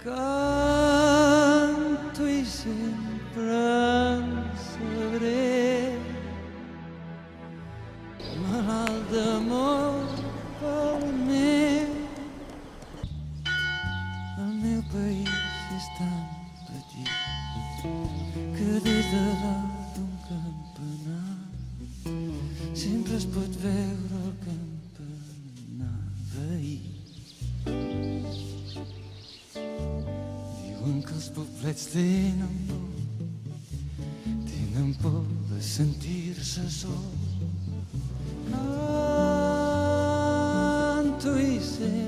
Canto i sempre en sabré, malalt d'amor pel meu país és tan petit que des de dalt d'un campanar sempre es pot veure el campanar veí. Diuen que els poblets tenen por de sentir-se sols. Canto i sé